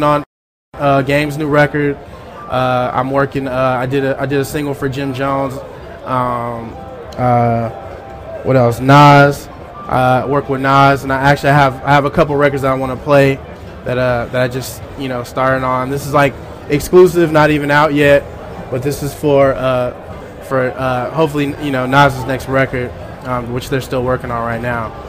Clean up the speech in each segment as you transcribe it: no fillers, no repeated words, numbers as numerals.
on Game's new record. I'm working. I did a single for Jim Jones. What else? Nas. Work with Nas, and I have a couple records that I want to play that I just started on. This is like exclusive, not even out yet, but this is for hopefully Nas's next record, which they're still working on right now.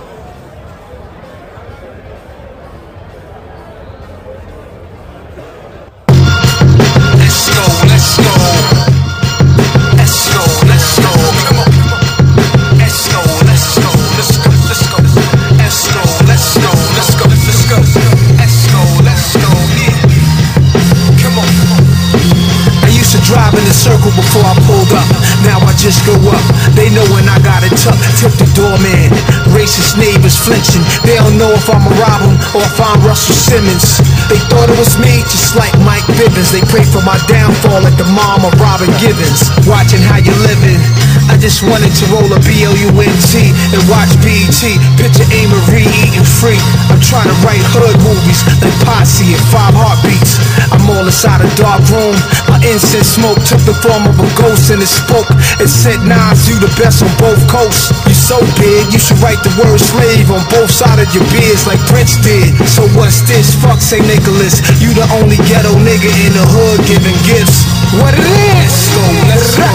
Drive in a circle before I pulled up. Now I just go up. They know when I got it tucked. Tip the doorman. Racist neighbors flinching. They don't know if I'ma rob them or if I'm Russell Simmons. They thought it was me, just like Mike Bivens. They pray for my downfall like the mom of Robin Givens. Watching how you living. I just wanted to roll a BLUNT and watch BET. Picture Amory eating free. I'm trying to write hood movies like Posse and 5 Heartbeats. I'm all inside a dark room. My incense smoke took the form of a ghost and it spoke. It said, Nas, you the best on both coasts. You so big, you should write the word slave on both sides of your beards like Prince did. So what's this? Fuck St. Nicholas. You the only ghetto nigga in the hood giving gifts. What it is? Let's go, let's go.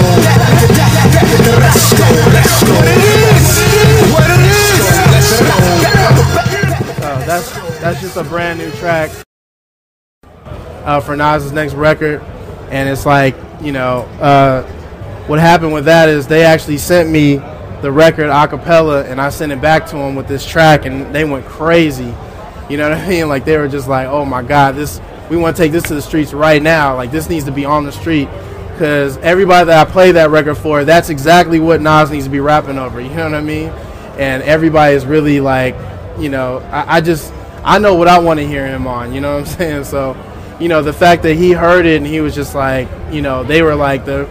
Let's go, let's go. What it is? What it is? Let's go. That's just a brand new track for Nas's next record. And it's like, what happened with that is they actually sent me the record a cappella, and I sent it back to them with this track, and they went crazy. You know what I mean? Like, they were just like, oh, my God, we want to take this to the streets right now. Like, this needs to be on the street. Because everybody that I play that record for, that's exactly what Nas needs to be rapping over. You know what I mean? And everybody is really like, I know what I want to hear him on. You know what I'm saying? So, the fact that he heard it and he was just like, they were like, the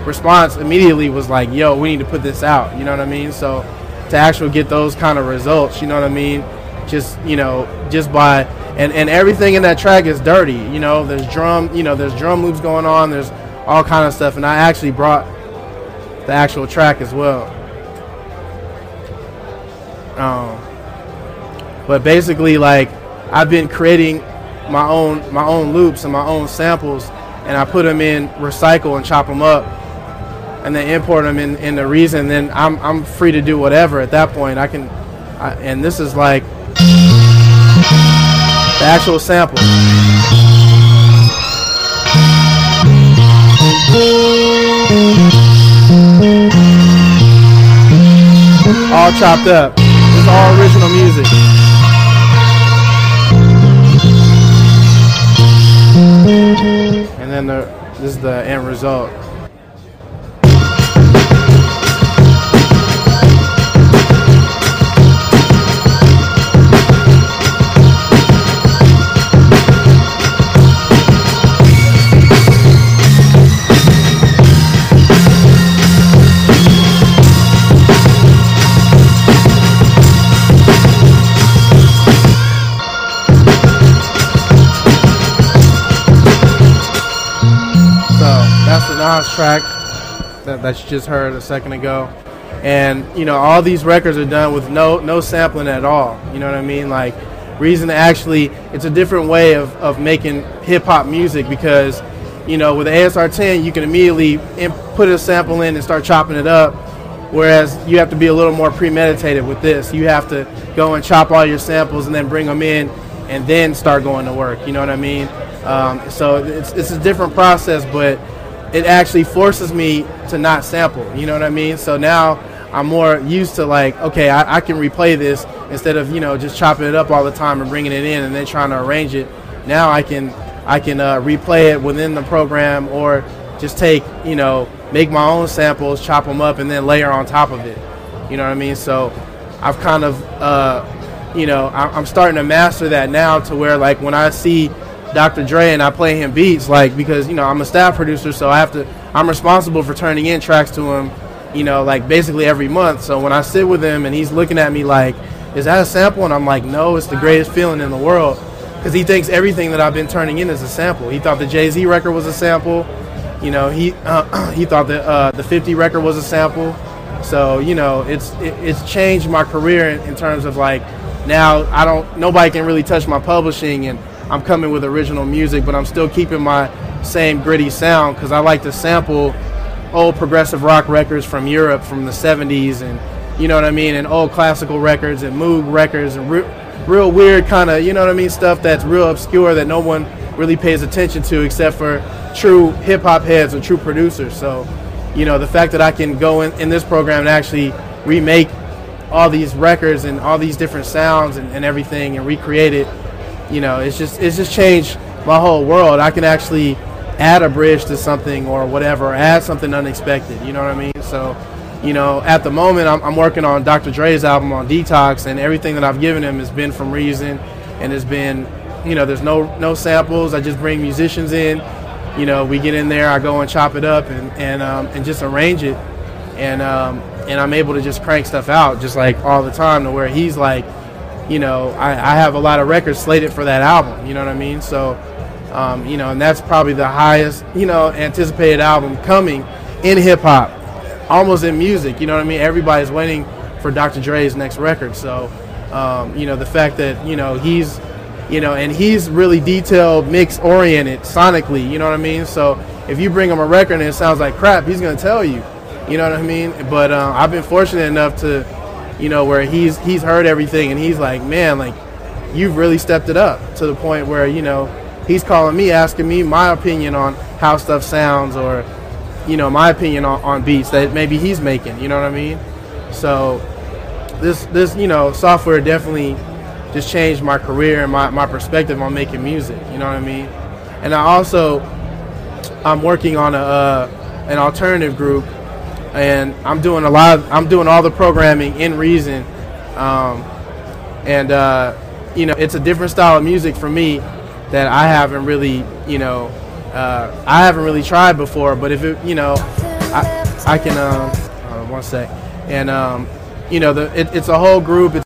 response immediately was like, yo, we need to put this out. You know what I mean? So to actually get those kind of results, you know what I mean? Just by, and everything in that track is dirty. There's drum loops going on. There's all kind of stuff. And I actually brought the actual track as well. But basically, like, I've been creating my own loops and my own samples, and I put them in Recycle and chop them up, and then import them in the Reason. Then I'm free to do whatever at that point. And this is like the actual sample, all chopped up. This is all original music. And then this is the end result. That's the Nas track that you just heard a second ago. And, all these records are done with no sampling at all. You know what I mean? Like, Reason it's a different way of making hip-hop music because, with the ASR-10, you can immediately put a sample in and start chopping it up, whereas you have to be a little more premeditated with this. You have to go and chop all your samples and then bring them in and then start going to work. You know what I mean? So it's a different process, but it actually forces me to not sample. You know what I mean? So now I'm more used to like, okay, I can replay this instead of just chopping it up all the time and bringing it in and then trying to arrange it. Now I can replay it within the program, or just take make my own samples, chop them up, and then layer on top of it. You know what I mean? So I've kind of I'm starting to master that now, to where like when I see Dr. Dre and I play him beats, like, because I'm a staff producer, so I'm responsible for turning in tracks to him, like basically every month. So when I sit with him and he's looking at me like, is that a sample? And I'm like, no, it's the greatest feeling in the world. because he thinks everything that I've been turning in is a sample. He thought the Jay-Z record was a sample. You know, he thought that the 50 record was a sample. So, you know, it's changed my career in terms of, like, now nobody can really touch my publishing, and I'm coming with original music, but I'm still keeping my same gritty sound because I like to sample old progressive rock records from Europe from the 70s, and you know what I mean, and old classical records and Moog records and real weird kind of, you know what I mean, stuff that's real obscure that no one really pays attention to except for true hip-hop heads or true producers. So, you know, the fact that I can go in this program and actually remake all these records and all these different sounds and everything and recreate it, you know, it's just changed my whole world. I can actually add a bridge to something or whatever, or add something unexpected, you know what I mean? So, you know, at the moment I'm working on Dr. Dre's album on Detox, and everything that I've given him has been from Reason, and has been, you know, there's no samples. I just bring musicians in, you know, we get in there, I go and chop it up and just arrange it, and I'm able to just crank stuff out just like all the time, to where he's like, you know, I have a lot of records slated for that album, you know what I mean? So, you know, and that's probably the highest, you know, anticipated album coming in hip-hop, almost in music, you know what I mean? Everybody's waiting for Dr. Dre's next record. So, you know, the fact that, you know, he's, you know, and he's really detailed, mix-oriented sonically, you know what I mean? So if you bring him a record and it sounds like crap, he's going to tell you, you know what I mean? But I've been fortunate enough to, you know, where he's heard everything, and he's like, man, like, you've really stepped it up to the point where, you know, he's calling me, asking me my opinion on how stuff sounds, or, you know, my opinion on beats that maybe he's making, you know what I mean? So this you know, software definitely just changed my career and my perspective on making music, you know what I mean? And I'm working on an alternative group, and I'm doing all the programming in Reason, you know, it's a different style of music for me that I haven't really, you know, I haven't really tried before. But if it, you know, I can, one sec, and you know, it's a whole group.